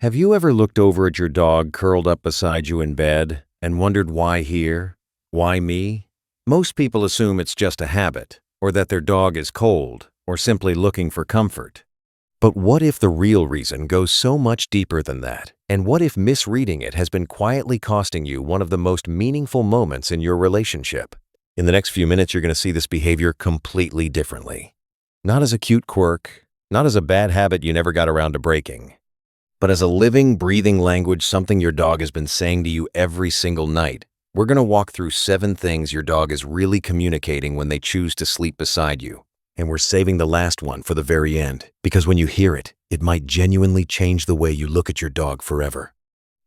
Have you ever looked over at your dog curled up beside you in bed and wondered why here? Why me? Most people assume it's just a habit, or that their dog is cold, or simply looking for comfort. But what if the real reason goes so much deeper than that? And what if misreading it has been quietly costing you one of the most meaningful moments in your relationship? In the next few minutes, you're going to see this behavior completely differently. Not as a cute quirk, not as a bad habit you never got around to breaking, but as a living, breathing language, something your dog has been saying to you every single night. We're going to walk through 7 things your dog is really communicating when they choose to sleep beside you. And we're saving the last one for the very end, because when you hear it, it might genuinely change the way you look at your dog forever.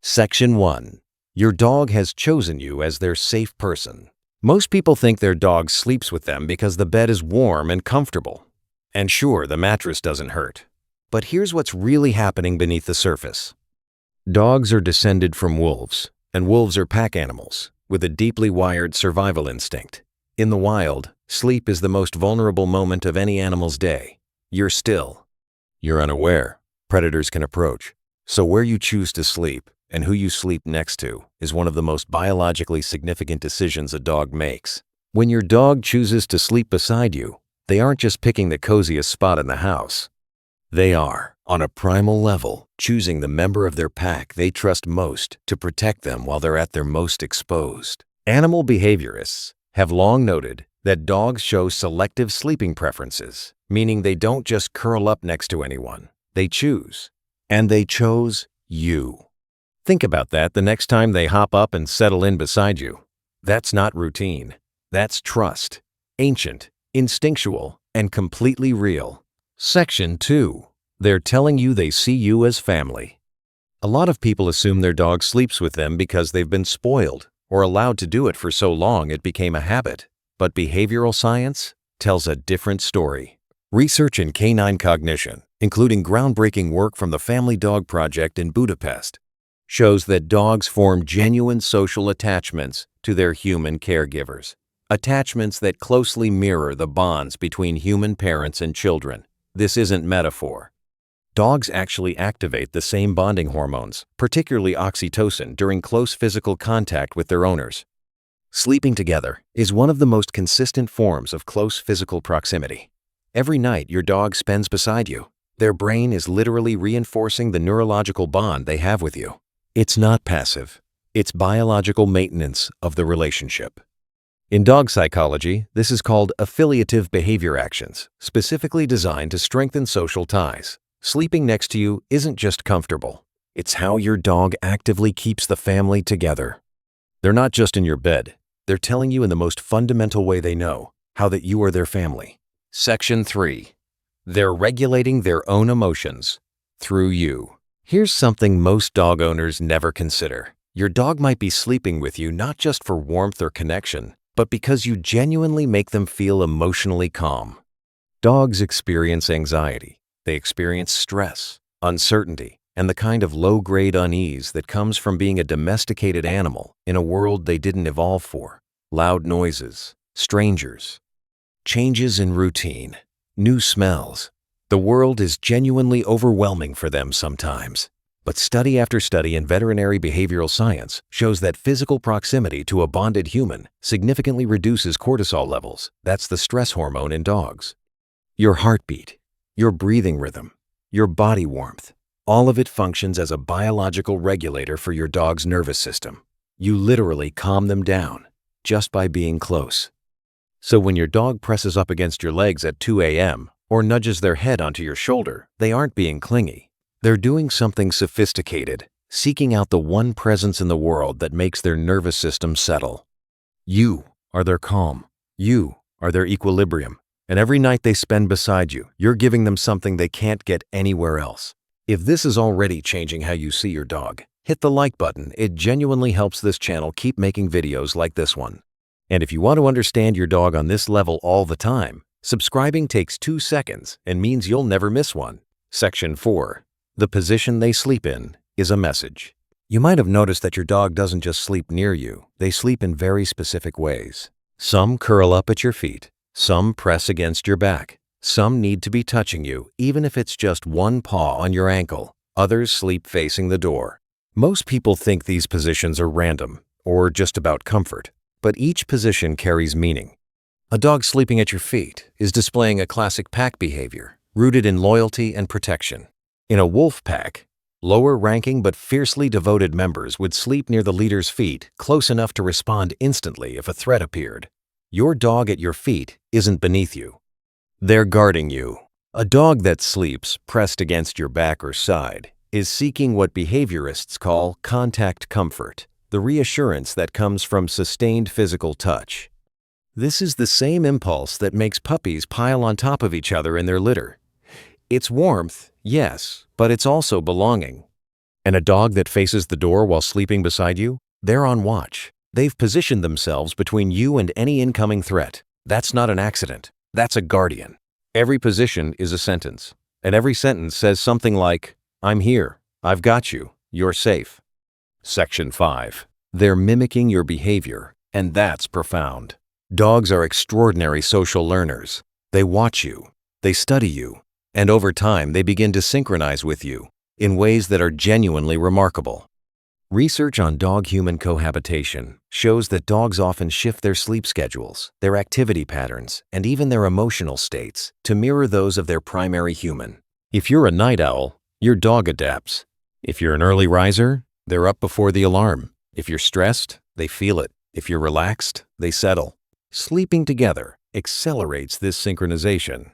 Section 1. Your dog has chosen you as their safe person. Most people think their dog sleeps with them because the bed is warm and comfortable. And sure, the mattress doesn't hurt. But here's what's really happening beneath the surface. Dogs are descended from wolves, and wolves are pack animals with a deeply wired survival instinct. In the wild, sleep is the most vulnerable moment of any animal's day. You're still. You're unaware. Predators can approach. So where you choose to sleep and who you sleep next to is one of the most biologically significant decisions a dog makes. When your dog chooses to sleep beside you, they aren't just picking the coziest spot in the house. They are, on a primal level, choosing the member of their pack they trust most to protect them while they're at their most exposed. Animal behaviorists have long noted that dogs show selective sleeping preferences, meaning they don't just curl up next to anyone, they choose. And they chose you. Think about that the next time they hop up and settle in beside you. That's not routine. That's trust. Ancient, instinctual, and completely real. Section 2. They're telling you they see you as family. A lot of people assume their dog sleeps with them because they've been spoiled or allowed to do it for so long it became a habit. But behavioral science tells a different story. Research in canine cognition, including groundbreaking work from the Family Dog Project in Budapest, shows that dogs form genuine social attachments to their human caregivers. Attachments that closely mirror the bonds between human parents and children. This isn't metaphor. Dogs actually activate the same bonding hormones, particularly oxytocin, during close physical contact with their owners. Sleeping together is one of the most consistent forms of close physical proximity. Every night your dog spends beside you. Their brain is literally reinforcing the neurological bond they have with you. It's not passive. It's biological maintenance of the relationship. In dog psychology, this is called affiliative behavior actions, specifically designed to strengthen social ties. Sleeping next to you isn't just comfortable. It's how your dog actively keeps the family together. They're not just in your bed. They're telling you in the most fundamental way they know, how that you are their family. Section 3. They're regulating their own emotions through you. Here's something most dog owners never consider. Your dog might be sleeping with you not just for warmth or connection, but because you genuinely make them feel emotionally calm. Dogs experience anxiety. They experience stress, uncertainty, and the kind of low-grade unease that comes from being a domesticated animal in a world they didn't evolve for. Loud noises, strangers, changes in routine, new smells. The world is genuinely overwhelming for them sometimes. But study after study in veterinary behavioral science shows that physical proximity to a bonded human significantly reduces cortisol levels. That's the stress hormone in dogs. Your heartbeat, your breathing rhythm, your body warmth, all of it functions as a biological regulator for your dog's nervous system. You literally calm them down just by being close. So when your dog presses up against your legs at 2 a.m. or nudges their head onto your shoulder, they aren't being clingy. They're doing something sophisticated, seeking out the one presence in the world that makes their nervous system settle. You are their calm. You are their equilibrium. And every night they spend beside you, you're giving them something they can't get anywhere else. If this is already changing how you see your dog, hit the like button. It genuinely helps this channel keep making videos like this one. And if you want to understand your dog on this level all the time, subscribing takes 2 seconds and means you'll never miss one. Section 4. The position they sleep in is a message. You might have noticed that your dog doesn't just sleep near you. They sleep in very specific ways. Some curl up at your feet. Some press against your back. Some need to be touching you, even if it's just one paw on your ankle. Others sleep facing the door. Most people think these positions are random or just about comfort, but each position carries meaning. A dog sleeping at your feet is displaying a classic pack behavior rooted in loyalty and protection. In a wolf pack, lower-ranking but fiercely devoted members would sleep near the leader's feet, close enough to respond instantly if a threat appeared. Your dog at your feet isn't beneath you. They're guarding you. A dog that sleeps pressed against your back or side is seeking what behaviorists call contact comfort, the reassurance that comes from sustained physical touch. This is the same impulse that makes puppies pile on top of each other in their litter. It's warmth, yes, but it's also belonging. And a dog that faces the door while sleeping beside you? They're on watch. They've positioned themselves between you and any incoming threat. That's not an accident. That's a guardian. Every position is a sentence, and every sentence says something like, "I'm here, I've got you, you're safe." Section 5. They're mimicking your behavior, and that's profound. Dogs are extraordinary social learners. They watch you, they study you, and over time they begin to synchronize with you in ways that are genuinely remarkable. Research on dog-human cohabitation shows that dogs often shift their sleep schedules, their activity patterns, and even their emotional states to mirror those of their primary human. If you're a night owl, your dog adapts. If you're an early riser, they're up before the alarm. If you're stressed, they feel it. If you're relaxed, they settle. Sleeping together accelerates this synchronization.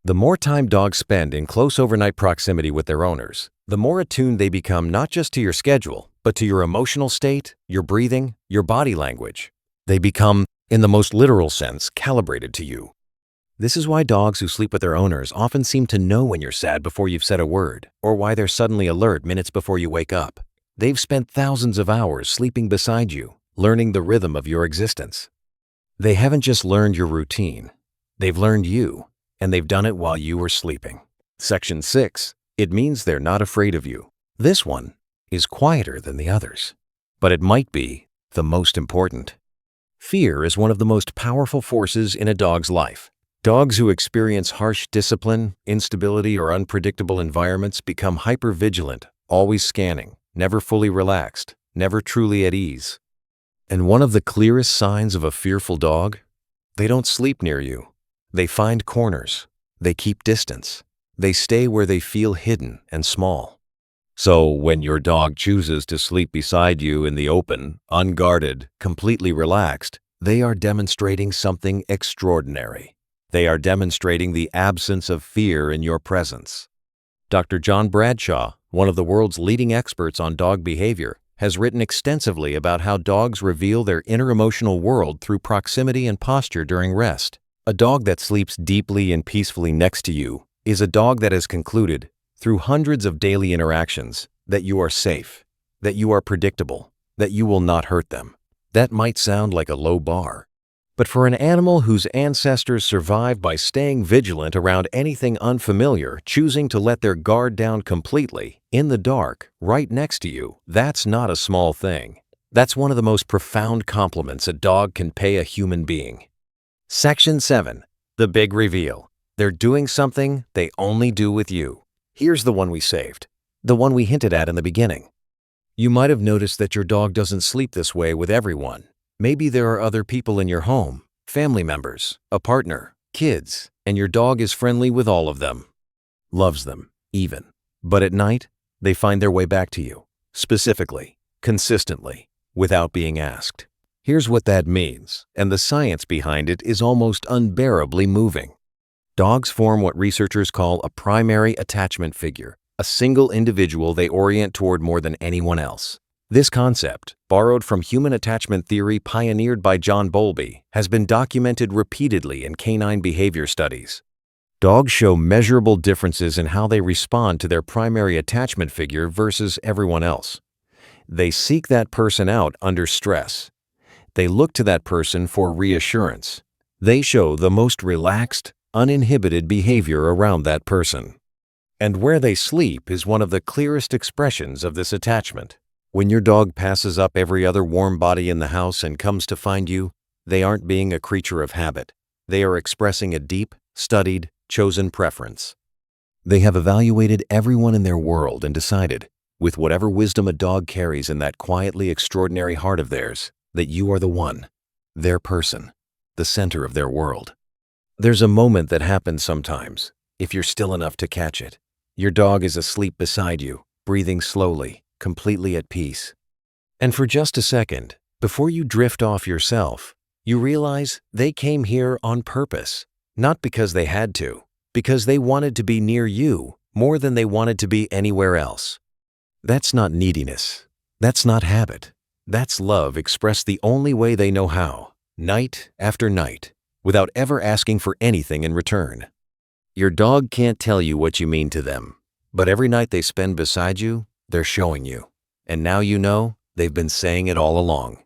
The more time dogs spend in close overnight proximity with their owners, the more attuned they become not just to your schedule, but to your emotional state, your breathing, your body language. They become, in the most literal sense, calibrated to you. This is why dogs who sleep with their owners often seem to know when you're sad before you've said a word, or why they're suddenly alert minutes before you wake up. They've spent thousands of hours sleeping beside you, learning the rhythm of your existence. They haven't just learned your routine. They've learned you, and they've done it while you were sleeping. Section 6. It means they're not afraid of you. This one is quieter than the others, but it might be the most important. Fear is one of the most powerful forces in a dog's life. Dogs who experience harsh discipline, instability, or unpredictable environments become hypervigilant, always scanning, never fully relaxed, never truly at ease. And one of the clearest signs of a fearful dog? They don't sleep near you. They find corners. They keep distance. They stay where they feel hidden and small. So when your dog chooses to sleep beside you in the open, unguarded, completely relaxed, they are demonstrating something extraordinary. They are demonstrating the absence of fear in your presence. Dr. John Bradshaw, one of the world's leading experts on dog behavior, has written extensively about how dogs reveal their inner emotional world through proximity and posture during rest. A dog that sleeps deeply and peacefully next to you is a dog that has concluded, through hundreds of daily interactions, that you are safe, that you are predictable, that you will not hurt them. That might sound like a low bar, but for an animal whose ancestors survived by staying vigilant around anything unfamiliar, choosing to let their guard down completely, in the dark, right next to you, that's not a small thing. That's one of the most profound compliments a dog can pay a human being. Section 7. The big reveal. They're doing something they only do with you. Here's the one we saved, the one we hinted at in the beginning. You might have noticed that your dog doesn't sleep this way with everyone. Maybe there are other people in your home, family members, a partner, kids, and your dog is friendly with all of them. Loves them, even. But at night, they find their way back to you, specifically, consistently, without being asked. Here's what that means, and the science behind it is almost unbearably moving. Dogs form what researchers call a primary attachment figure, a single individual they orient toward more than anyone else. This concept, borrowed from human attachment theory pioneered by John Bowlby, has been documented repeatedly in canine behavior studies. Dogs show measurable differences in how they respond to their primary attachment figure versus everyone else. They seek that person out under stress. They look to that person for reassurance. They show the most relaxed, uninhibited behavior around that person. And where they sleep is one of the clearest expressions of this attachment. When your dog passes up every other warm body in the house and comes to find you, they aren't being a creature of habit. They are expressing a deep, studied, chosen preference. They have evaluated everyone in their world and decided, with whatever wisdom a dog carries in that quietly extraordinary heart of theirs, that you are the one, their person, the center of their world. There's a moment that happens sometimes, if you're still enough to catch it. Your dog is asleep beside you, breathing slowly, completely at peace. And for just a second, before you drift off yourself, you realize they came here on purpose, not because they had to, because they wanted to be near you more than they wanted to be anywhere else. That's not neediness. That's not habit. That's love expressed the only way they know how, night after night, without ever asking for anything in return. Your dog can't tell you what you mean to them, but every night they spend beside you, they're showing you. And now you know they've been saying it all along.